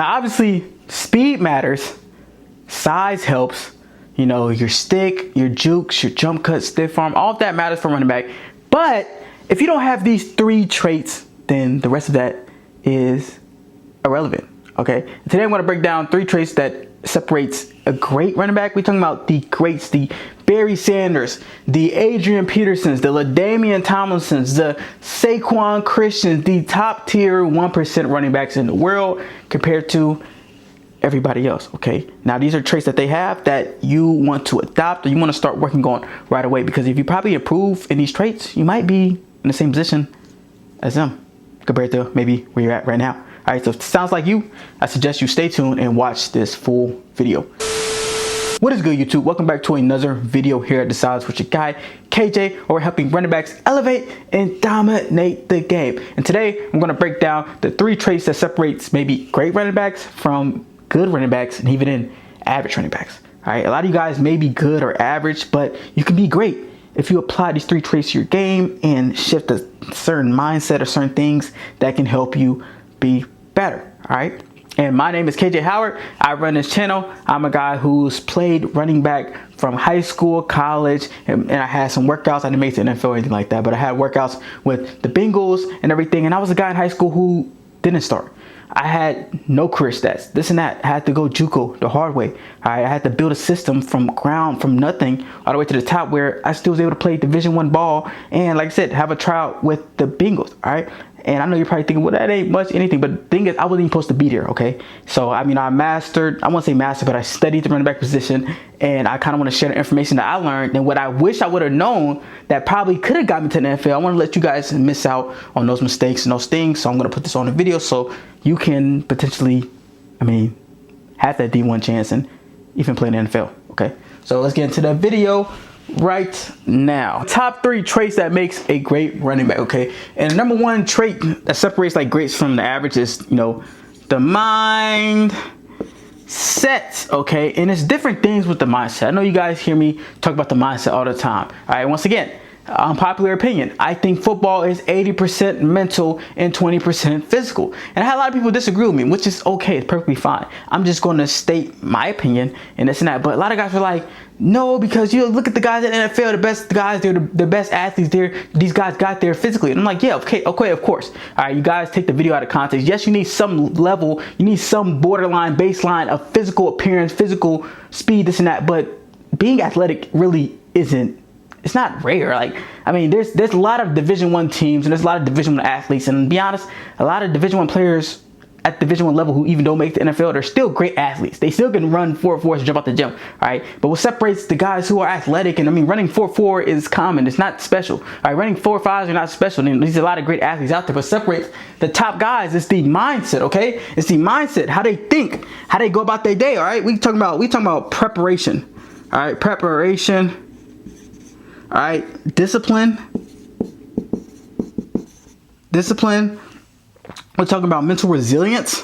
Now, obviously, speed matters. Size helps. You know, your stick, your jukes, your jump cut, stiff arm, all of that matters for running back. But if you don't have these 3 traits, then the rest of that is irrelevant. Okay. Today I'm going to break down 3 traits that separates a great running back. We're talking about the greats, the Barry Sanders, the Adrian Petersons, the LaDainian Tomlinsons, the Saquon Christians, the top tier 1% running backs in the world compared to everybody else. Okay, now these are traits that they have that you want to adopt, or you want to start working on right away, because if you probably improve in these traits, you might be in the same position as them compared to maybe where you're at right now. All right, so if it sounds like you, I suggest you stay tuned and watch this full video. What is good, YouTube? Welcome back to another video here at desireLess with your guy KJ, where we're helping running backs elevate and dominate the game. And today I'm going to break down the 3 traits that separates maybe great running backs from good running backs and even in average running backs. All right, a lot of you guys may be good or average, but you can be great if you apply these 3 traits to your game and shift a certain mindset or certain things that can help you be better. All right. And my name is KJ Howard. I run this channel. I'm a guy who's played running back from high school, college, and I had some workouts. I didn't make it to the NFL or anything like that, but I had workouts with the Bengals and everything. And I was a guy in high school who didn't start. I had no career stats, this and that. I had to go JUCO the hard way. I had to build a system from nothing all the way to the top, where I still was able to play Division I ball and, like I said, have a tryout with the Bengals. All right. And I know you're probably thinking, well, that ain't much anything, but the thing is, I wasn't even supposed to be there. Okay. So, I mean, I won't say mastered, but I studied the running back position, and I kind of want to share the information that I learned and what I wish I would have known that probably could have got me to the NFL. I want to let you guys miss out on those mistakes and those things. So I'm going to put this on the video so you can potentially, have that D1 chance and even play in the NFL. Okay. So let's get into the video right now. Top 3 traits that makes a great running back. Okay, and the number 1 trait that separates like greats from the average is, you know, the mindset. Okay, and it's different things with the mindset. I know you guys hear me talk about the mindset all the time. All right, once again, unpopular opinion, I think football is 80% mental and 20% physical. And I had a lot of people disagree with me, which is okay. It's perfectly fine. I'm just going to state my opinion and this and that. But a lot of guys were like, no, because you look at the guys at NFL, the best guys, they're the best athletes there. These guys got there physically. And I'm like, yeah, okay, of course. All right, you guys take the video out of context. Yes, you need some level, you need some borderline baseline of physical appearance, physical speed, this and that. But being athletic really isn't. It's not rare. Like, I mean, there's a lot of Division I teams and there's a lot of Division I athletes, and to be honest, a lot of Division I players at Division I level who even don't make the NFL, they're still great athletes. They still can run 4.4s and jump out the gym. All right, but what separates the guys who are athletic, and running 4.4 is common. It's not special. All right, running 4.5s are not special. There's a lot of great athletes out there, but separates the top guys is the mindset. Okay, it's the mindset, how they think, how they go about their day. All right, we talking about preparation. All right, preparation. All right, discipline. We're talking about mental resilience.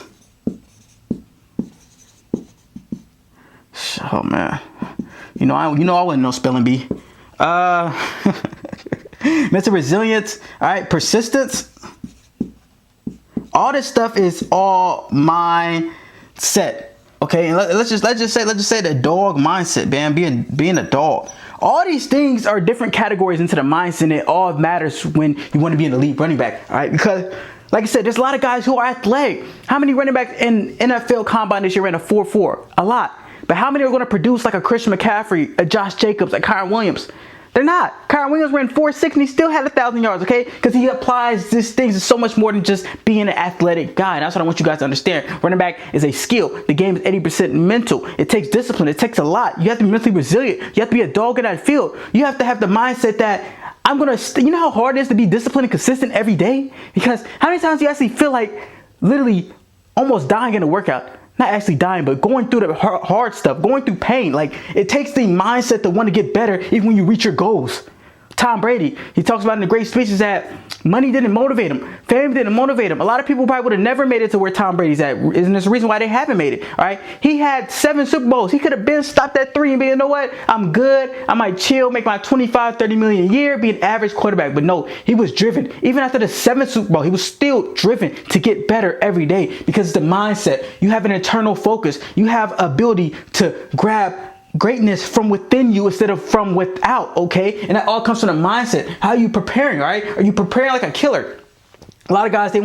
Oh man, I wouldn't know spelling bee. Mental resilience. All right, persistence. All this stuff is all mindset. Okay, and let's just say the dog mindset, man, being a dog. All these things are different categories into the mindset, and it all matters when you want to be an elite running back. All right, because like I said, there's a lot of guys who are athletic. How many running backs in NFL Combine this year ran a 4.4? A lot. But how many are going to produce like a Christian McCaffrey, a Josh Jacobs, a Kyron Williams? They're not. Kyron Williams ran 4.6 and he still had 1,000 yards, okay? Because he applies these things to so much more than just being an athletic guy. And that's what I want you guys to understand. Running back is a skill. The game is 80% mental. It takes discipline. It takes a lot. You have to be mentally resilient. You have to be a dog in that field. You have to have the mindset that you know how hard it is to be disciplined and consistent every day? Because how many times do you actually feel like literally almost dying in a workout? Not actually dying, but going through the hard stuff, going through pain. Like, it takes the mindset to want to get better even when you reach your goals. Tom Brady, he talks about in the great speeches that money didn't motivate him. Fame didn't motivate him. A lot of people probably would have never made it to where Tom Brady's at. And there's a reason why they haven't made it. All right. He had 7 Super Bowls. He could have been stopped at 3 and be, you know what? I'm good. I might chill, make my 25, 30 million a year, be an average quarterback. But no, he was driven. Even after the 7th Super Bowl, he was still driven to get better every day because it's the mindset. You have an internal focus. You have ability to grab greatness from within you instead of from without, okay? And that all comes from the mindset. How are you preparing, all right? Are you preparing like a killer? A lot of guys, they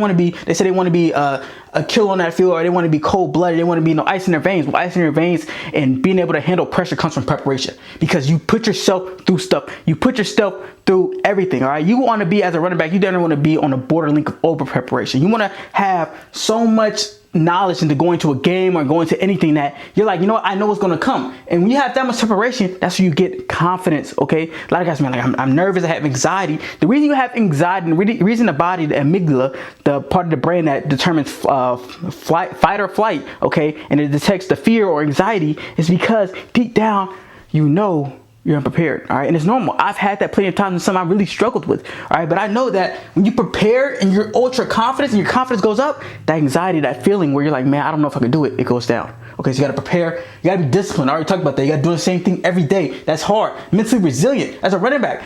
say they want to be a killer on that field, or they want to be cold-blooded. They want to be no ice in their veins. Well, ice in your veins and being able to handle pressure comes from preparation, because you put yourself through stuff. You put yourself through everything, all right? You want to be, as a running back, you don't want to be on the borderline of over preparation. You want to have so much knowledge into going to a game or going to anything that you're like, you know what, I know what's going to come. And when you have that much preparation, that's where you get confidence, okay? A lot of guys, man, like, I'm nervous, I have anxiety. The reason you have anxiety, and the reason the body, the amygdala, the part of the brain that determines fight or flight, okay, and it detects the fear or anxiety, is because deep down, you know you're unprepared, all right? And it's normal. I've had that plenty of times, and something I really struggled with, all right? But I know that when you prepare and you're ultra confident and your confidence goes up, that anxiety, that feeling where you're like, man, I don't know if I can do it, it goes down. Okay, so you got to prepare. You got to be disciplined. I already talked about that. You got to do the same thing every day. That's hard. Mentally resilient. As a running back,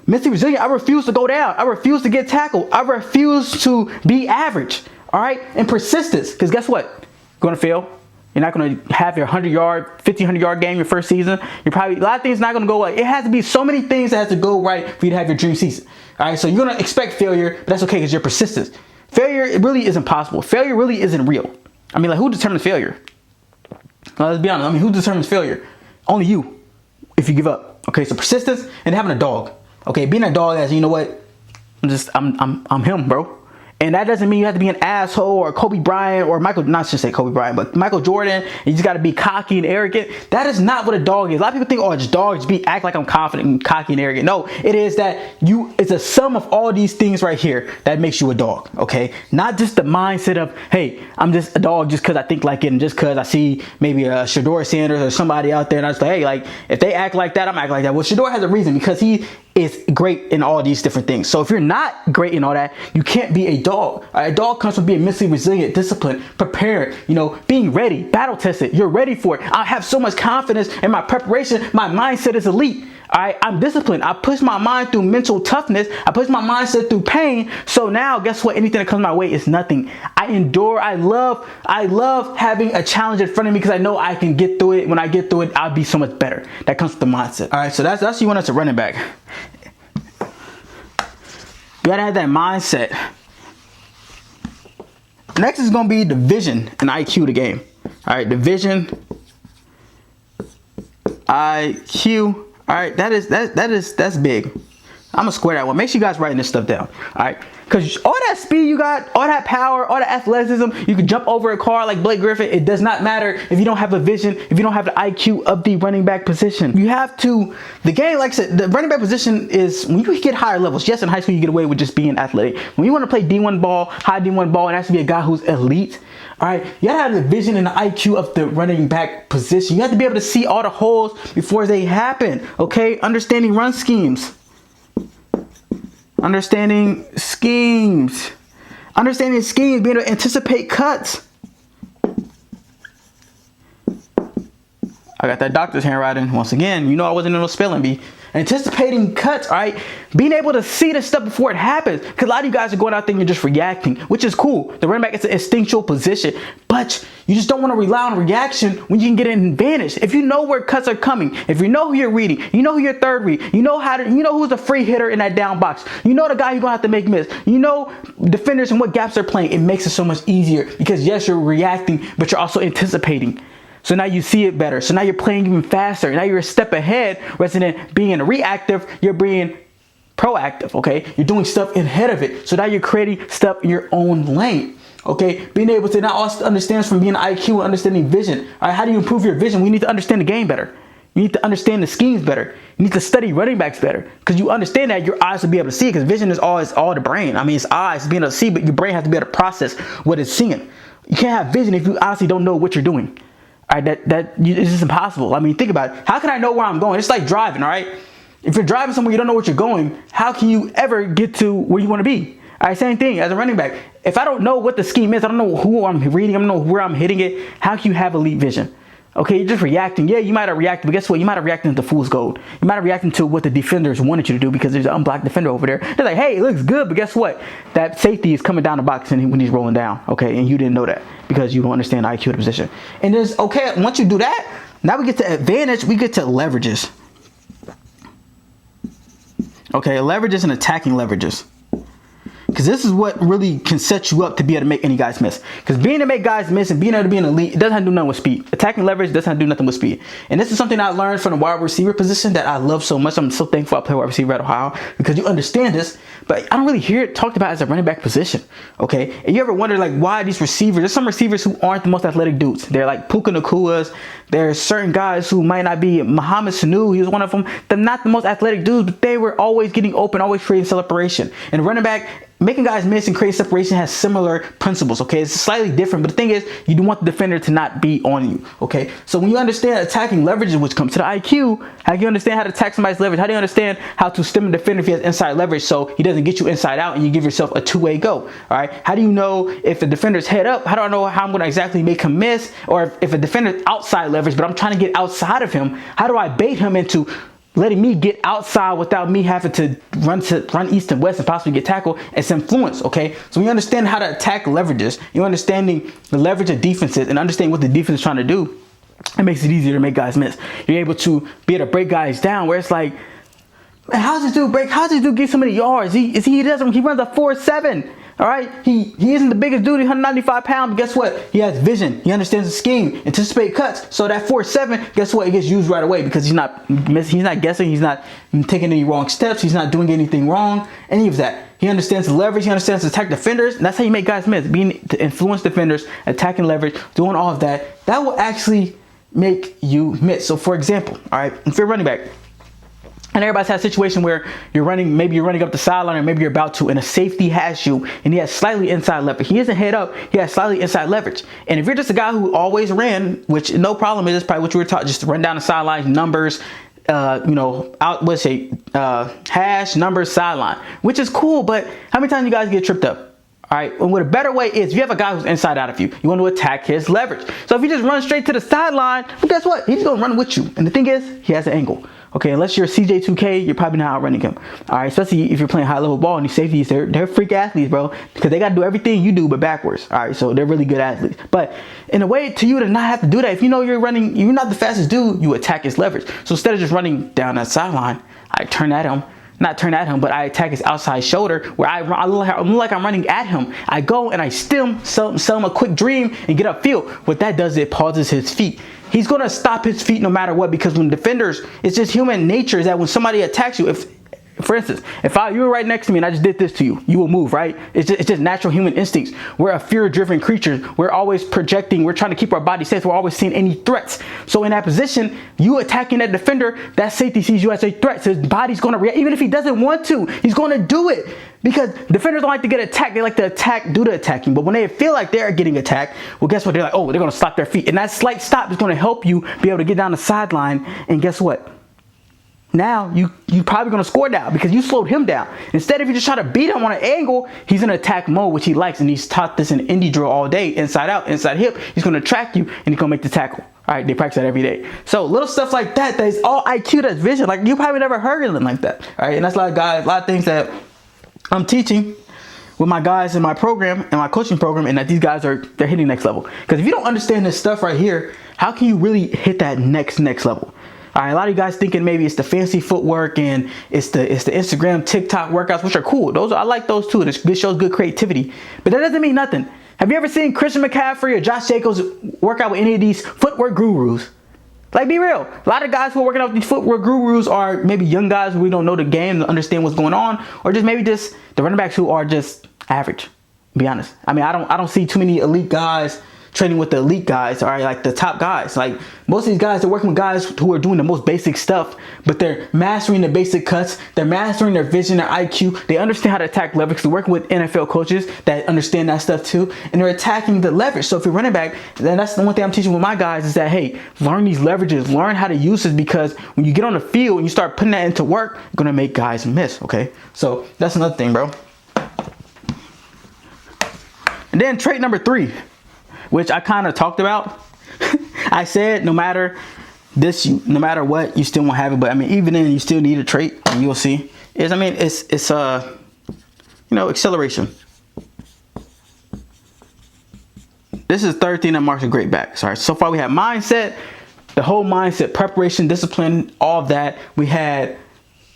mentally resilient. I refuse to go down. I refuse to get tackled. I refuse to be average, all right? And persistence, because guess what? You're going to fail. You're not going to have your 100-yard, 1,500-yard game your first season. You're probably, a lot of things not going to go right. It has to be so many things that has to go right for you to have your dream season. All right, so you're going to expect failure, but that's okay because you're persistent. Failure, it really isn't possible. Failure really isn't real. I mean, like, who determines failure? Now, let's be honest. I mean, who determines failure? Only you, if you give up. Okay, so persistence and having a dog. Okay, being a dog as, you know what? I'm him, bro. And that doesn't mean you have to be an asshole or Kobe Bryant or not to say Kobe Bryant, but Michael Jordan. You just got to be cocky and arrogant. That is not what a dog is. A lot of people think, oh, it's dogs act like I'm confident and cocky and arrogant. No, it is that it's a sum of all these things right here that makes you a dog, okay? Not just the mindset of, hey, I'm just a dog just because I think like it and just because I see maybe a Shador Sanders or somebody out there and I just like, hey, like, if they act like that, I'm acting like that. Well, Shador has a reason because he is great in all these different things. So if you're not great in all that, you can't be a dog. A dog comes from being mentally resilient, disciplined, prepared, being ready, battle tested. You're ready for it. I have so much confidence in my preparation. My mindset is elite. All right, I'm disciplined. I push my mind through mental toughness. I push my mindset through pain. So now, guess what? Anything that comes my way is nothing. I endure. I love having a challenge in front of me because I know I can get through it. When I get through it, I'll be so much better. That comes with the mindset. All right, so that's you want as a running back. You gotta have that mindset. Next is gonna be the vision and IQ of the game. All right, the vision, IQ. All right, that's big. I'm gonna square that one. Make sure you guys writing this stuff down. All right, because all that speed you got, all that power, all that athleticism, you can jump over a car like Blake Griffin. It does not matter if you don't have a vision, if you don't have the IQ of the running back position. You have to. The game, like I said, the running back position is when you get higher levels. Yes, in high school you get away with just being athletic. When you want to play D1 ball, high D1 ball, and has to be a guy who's elite. All right, you gotta have the vision and the IQ of the running back position. You have to be able to see all the holes before they happen. Okay, understanding run schemes. Understanding schemes, being able to anticipate cuts. I got that doctor's handwriting. Once again, I wasn't in no spelling bee. Anticipating cuts, all right? Being able to see the stuff before it happens. Because a lot of you guys are going out there and you're just reacting, which is cool. The running back is an instinctual position. But you just don't want to rely on reaction when you can get an advantage. If you know where cuts are coming, if you know who you're reading, you know who your third read, you know who's the free hitter in that down box, you know the guy you're going to have to make miss, you know defenders and what gaps they're playing, it makes it so much easier because yes, you're reacting, but you're also anticipating. So now you see it better. So now you're playing even faster. Now you're a step ahead rather than being reactive. You're being proactive, okay? You're doing stuff ahead of it. So now you're creating stuff in your own lane, okay? Being able to now also understand from being IQ and understanding vision. All right, how do you improve your vision? We need to understand the game better. You need to understand the schemes better. You need to study running backs better because you understand that your eyes will be able to see because vision is all the brain. I mean, it's eyes being able to see, but your brain has to be able to process what it's seeing. You can't have vision if you honestly don't know what you're doing. All right, it's just impossible. I mean, think about it. How can I know where I'm going? It's like driving, all right? If you're driving somewhere, you don't know what you're going, how can you ever get to where you want to be? All right, same thing as a running back. If I don't know what the scheme is, I don't know who I'm reading, I don't know where I'm hitting it, how can you have elite vision? Okay, you're just reacting. Yeah, you might have reacted, but guess what? You might have reacted to fool's gold. You might have reacted to what the defenders wanted you to do because there's an unblocked defender over there. They're like, hey, it looks good, but guess what? That safety is coming down the box and when he's rolling down, okay? And you didn't know that because you don't understand the IQ of the position. And there's, okay, once you do that, now we get to advantage, we get to leverages. Okay, leverages and attacking leverages. Because this is what really can set you up to be able to make any guys miss. Because being able to make guys miss and being able to be an elite, it doesn't have to do nothing with speed. Attacking leverage doesn't have to do nothing with speed. And this is something I learned from the wide receiver position that I love so much. I'm so thankful I play wide receiver at Ohio because you understand this, but I don't really hear it talked about as a running back position. Okay, and you ever wonder like why these receivers? There's some receivers who aren't the most athletic dudes. They're like Puka Nakuas. There's certain guys who might not be. Muhammad Sanu, he was one of them. They're not the most athletic dudes, but they were always getting open, always creating separation. And running back, making guys miss and creating separation has similar principles, okay? It's slightly different, but the thing is, you do want the defender to not be on you, okay? So when you understand attacking leverages, which comes to the IQ, how do you understand how to attack somebody's leverage? How do you understand how to stem a defender if he has inside leverage so he doesn't get you inside out and you give yourself a two-way go, all right? How do you know if the defender's head up? How do I know how I'm going to exactly make him miss? Or if a defender's outside leverage, but I'm trying to get outside of him, how do I bait him into letting me get outside without me having to run east and west and possibly get tackled? It's influence, okay? So when you understand how to attack leverages, you're understanding the leverage of defenses and understanding what the defense is trying to do, it makes it easier to make guys miss. You're able to be able to break guys down where it's like, man, how's this dude break? How's this dude get so many yards? He runs a 4.7. All right, he isn't the biggest dude, he's 195 pounds, but guess what? He has vision, he understands the scheme, anticipate cuts. So that 4.7, guess what? It gets used right away because he's not guessing, he's not taking any wrong steps, he's not doing anything wrong, any of that. He understands the leverage, he understands to attack defenders, and that's how you make guys miss. Being to influence defenders, attacking leverage, doing all of that, that will actually make you miss. So for example, all right, if you're running back, and everybody's had a situation where maybe you're running up the sideline, or maybe you're about to, and a safety has you, and he has slightly inside leverage. He isn't head up, he has slightly inside leverage. And if you're just a guy who always ran, which no problem, is probably what you were taught, just to run down the sideline, numbers, hash, numbers, sideline, which is cool, but how many times you guys get tripped up? All right, and what a better way is, if you have a guy who's inside out of you, you want to attack his leverage. So if you just run straight to the sideline, well, guess what? He's going to run with you. And the thing is, he has an angle. Okay, unless you're CJ2K, you're probably not outrunning him. All right, especially if you're playing high level ball and these safeties, they're freak athletes, bro, because they got to do everything you do but backwards. All right, so they're really good athletes. But in a way, to you to not have to do that, if you know you're not the fastest dude, you attack his leverage. So instead of just running down that sideline, I but I attack his outside shoulder where I look like I'm running at him. I go and I sell him a quick dream and get upfield. What that does, it pauses his feet. He's going to stop his feet no matter what, because when defenders, it's just human nature is that when somebody attacks you, for instance, if you were right next to me and I just did this to you, you will move, right? It's just natural human instincts. We're a fear-driven creature. We're always projecting. We're trying to keep our body safe. We're always seeing any threats. So in that position, you attacking that defender, that safety sees you as a threat. So his body's going to react. Even if he doesn't want to, he's going to do it. Because defenders don't like to get attacked. They like to attack due to attacking. But when they feel like they're getting attacked, well, guess what? They're like, oh, they're going to stop their feet. And that slight stop is going to help you be able to get down the sideline. And guess what? Now you probably going to score now because you slowed him down. Instead, if you just try to beat him on an angle, he's in attack mode, which he likes, and he's taught this in indie drill all day, inside out, inside hip. He's going to track you and he's going to make the tackle. All right, they practice that every day. So little stuff like that is all IQ, that's vision. Like you probably never heard of them like that. All right, and that's a lot of things that I'm teaching with my guys in my program and my coaching program, and that these guys they're hitting next level. Because if you don't understand this stuff right here, how can you really hit that next level? All right, a lot of you guys thinking maybe it's the fancy footwork and it's the Instagram, TikTok workouts, which are cool. I like those too. This shows good creativity, but that doesn't mean nothing. Have you ever seen Christian McCaffrey or Josh Jacobs work out with any of these footwork gurus? Like, be real. A lot of guys who are working out with these footwork gurus are maybe young guys who we don't know the game and understand what's going on, or just maybe the running backs who are just average. To be honest, I mean, I don't see too many elite guys training with the elite guys, all right, like the top guys. Like most of these guys are working with guys who are doing the most basic stuff, but they're mastering the basic cuts. They're mastering their vision, their IQ. They understand how to attack leverage. They're working with NFL coaches that understand that stuff too, and they're attacking the leverage. So if you're running back, then that's the one thing I'm teaching with my guys is that, hey, learn these leverages, learn how to use this, because when you get on the field and you start putting that into work, you're gonna make guys miss. Okay, so that's another thing, bro. And then trait number 3, which I kind of talked about. I said no matter what, you still won't have it. But I mean, even then, you still need a trait, and you'll see. It's acceleration. This is the third thing that marks a great back. Sorry. So far we have mindset, the whole mindset, preparation, discipline, all of that. We had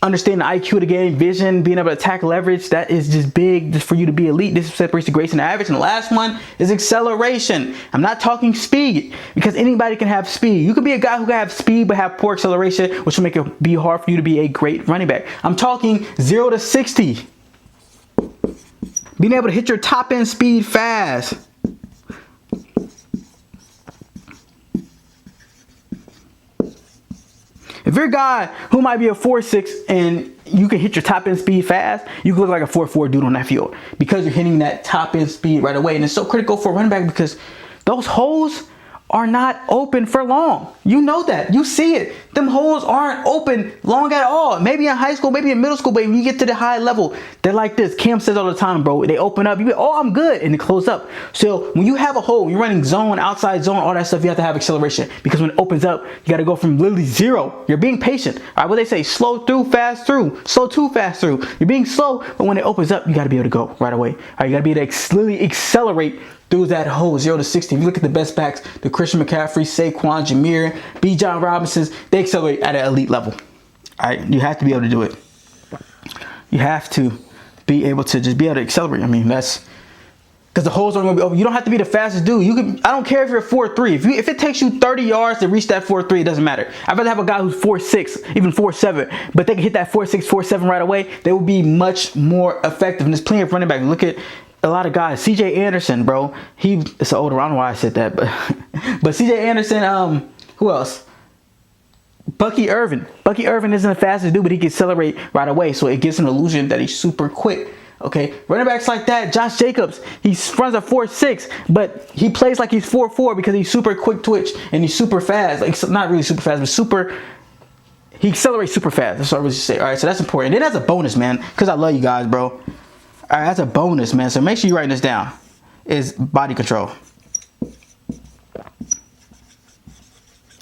understanding the IQ of the game, vision, being able to attack leverage. That is just big just for you to be elite. This separates the greats and the average. And the last one is acceleration. I'm not talking speed, because anybody can have speed. You could be a guy who can have speed but have poor acceleration, which will make it be hard for you to be a great running back. I'm talking 0 to 60. Being able to hit your top end speed fast. If you're a guy who might be a 4.6 and you can hit your top end speed fast, you can look like a 4.4 dude on that field, because you're hitting that top end speed right away. And it's so critical for a running back, because those holes are not open for long. You know that. You see it. Them holes aren't open long at all. Maybe in high school, maybe in middle school, but when you get to the high level, they're like this. Cam says all the time, bro. They open up. You be, oh, I'm good. And they close up. So when you have a hole, you're running zone, outside zone, all that stuff, you have to have acceleration. Because when it opens up, you got to go from literally 0. You're being patient. All right, what they say, slow through, fast through. Slow to, fast through. You're being slow, but when it opens up, you got to be able to go right away. All right, you got to be able to literally accelerate through that hole, 0 to 60. If you look at the best backs, the Christian McCaffrey, Saquon, Jameer, B. John Robinsons, they accelerate at an elite level. All right, you have to be able to do it. You have to be able to just be able to accelerate. I mean, that's because the holes aren't going to be open. You don't have to be the fastest dude. You can. I don't care if you're a 4.3. If it takes you 30 yards to reach that 4.3, it doesn't matter. I'd rather have a guy who's 4.6, even 4.7, but they can hit that 4.6, 4.7 right away. They will be much more effective. And there's plenty of running backs. Look at a lot of guys. CJ Anderson, bro. It's an older. I don't know why I said that, but CJ Anderson. Who else? Bucky Irvin. Bucky Irvin isn't the fastest dude, but he can accelerate right away, so it gives an illusion that he's super quick. Okay, running backs like that. Josh Jacobs, he runs a 4.6, but he plays like he's 4.4 because he's super quick twitch and he's super fast. Like, not really super fast, but super. He accelerates super fast. That's what I was say. All right, so that's important. And then that's a bonus, man, because I love you guys, bro. All right, that's a bonus, man. So make sure you write this down. Is body control.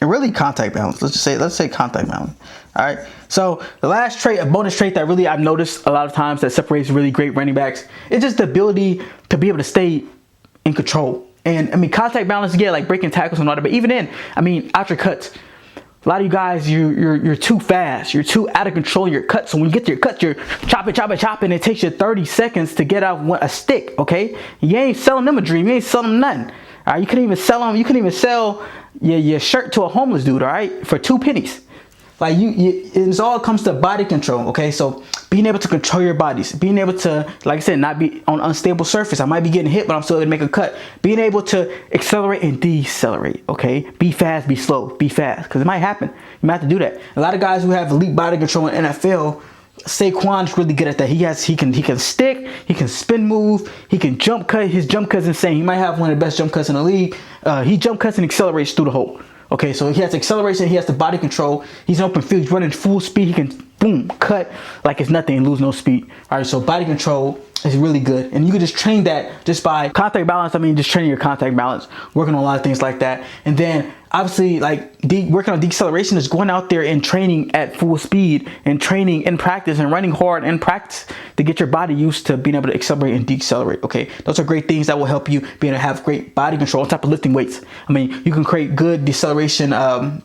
And really contact balance. Let's say contact balance. All right. So the last trait, a bonus trait that really I've noticed a lot of times that separates really great running backs, is just the ability to be able to stay in control. And I mean, contact balance, yeah, like breaking tackles and all that. But even then, I mean, out your cuts. A lot of you guys, you're too fast. You're too out of control in your cuts. So when you get to your cuts, you're chopping. It takes you 30 seconds to get out a stick. Okay. You ain't selling them a dream. You ain't selling them nothing. All right. You couldn't even sell them. You couldn't even sell your shirt to a homeless dude, all right, for 2 pennies. Like it all comes to body control, okay? So being able to control your bodies, being able to, like I said, not be on unstable surface. I might be getting hit, but I'm still able to make a cut. Being able to accelerate and decelerate, okay? Be fast, be slow, be fast, because it might happen. You might have to do that. A lot of guys who have elite body control in NFL, Saquon's really good at that. He can stick, he can spin move, he can jump cut. His jump cut's insane. He might have one of the best jump cuts in the league. He jump cuts and accelerates through the hole. Okay, so he has acceleration, he has the body control. He's in open field, he's running full speed. He can boom, cut like it's nothing and lose no speed. All right, so body control is really good. And you can just train that just by contact balance. I mean, just training your contact balance, working on a lot of things like that. And then obviously, like working on deceleration is going out there and training at full speed and training in practice and running hard in practice to get your body used to being able to accelerate and decelerate. Okay, those are great things that will help you be able to have great body control on top of lifting weights. I mean, you can create good deceleration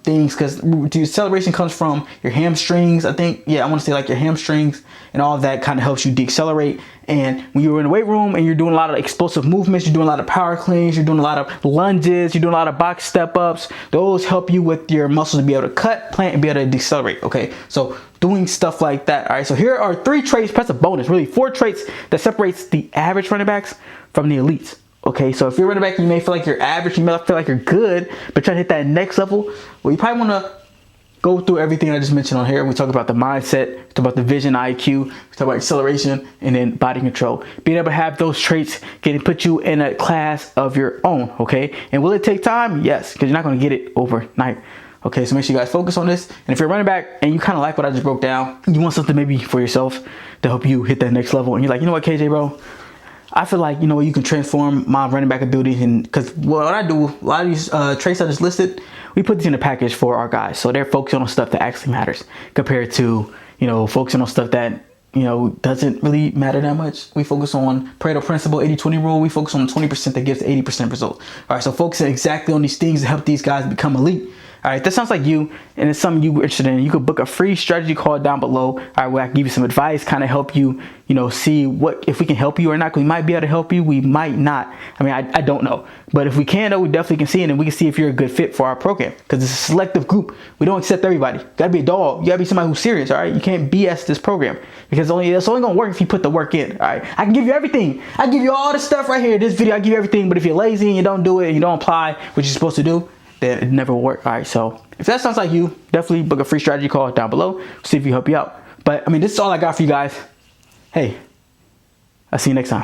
things, because deceleration comes from your hamstrings. I think, yeah, I want to say like your hamstrings, and all of that kind of helps you decelerate. And when you're in the weight room and you're doing a lot of explosive movements, you're doing a lot of power cleans, you're doing a lot of lunges, you're doing a lot of box step ups, those help you with your muscles to be able to cut, plant, and be able to decelerate. Okay, so doing stuff like that. All right, so here are 3 traits, plus a bonus, really 4 traits that separates the average running backs from the elites. Okay, so if you're running back, you may feel like you're average, you may feel like you're good, but trying to hit that next level, well, you probably want to go through everything I just mentioned on here. We talk about the mindset, we talk about the vision, IQ, we talk about acceleration, and then body control. Being able to have those traits can put you in a class of your own, okay? And will it take time? Yes, because you're not going to get it overnight. Okay, so make sure you guys focus on this. And if you're running back and you kind of like what I just broke down, you want something maybe for yourself to help you hit that next level, and you're like, you know what, KJ, bro? I feel like, you know, you can transform my running back ability, and because what I do, a lot of these traits I just listed, we put these in a package for our guys. So they're focusing on stuff that actually matters compared to, you know, focusing on stuff that, you know, doesn't really matter that much. We focus on Pareto principle, 80-20 rule. We focus on the 20% that gives 80% result. All right, so focusing exactly on these things to help these guys become elite. All right, that sounds like you, and it's something you're interested in. You could book a free strategy call down below. All right, where I can give you some advice, kind of help you, you know, see what if we can help you or not. 'Cause we might be able to help you, we might not. I mean, I don't know, but if we can, though, we definitely can see it, and we can see if you're a good fit for our program. Because it's a selective group. We don't accept everybody. You gotta be a dog. You gotta be somebody who's serious. All right, you can't BS this program because it's only gonna work if you put the work in. All right, I can give you everything. I give you all the stuff right here. This video, I give you everything. But if you're lazy and you don't do it and you don't apply what you're supposed to do, then it never will work. All right, so if that sounds like you, definitely book a free strategy call down below. See if we help you out. But I mean, this is all I got for you guys. Hey, I'll see you next time.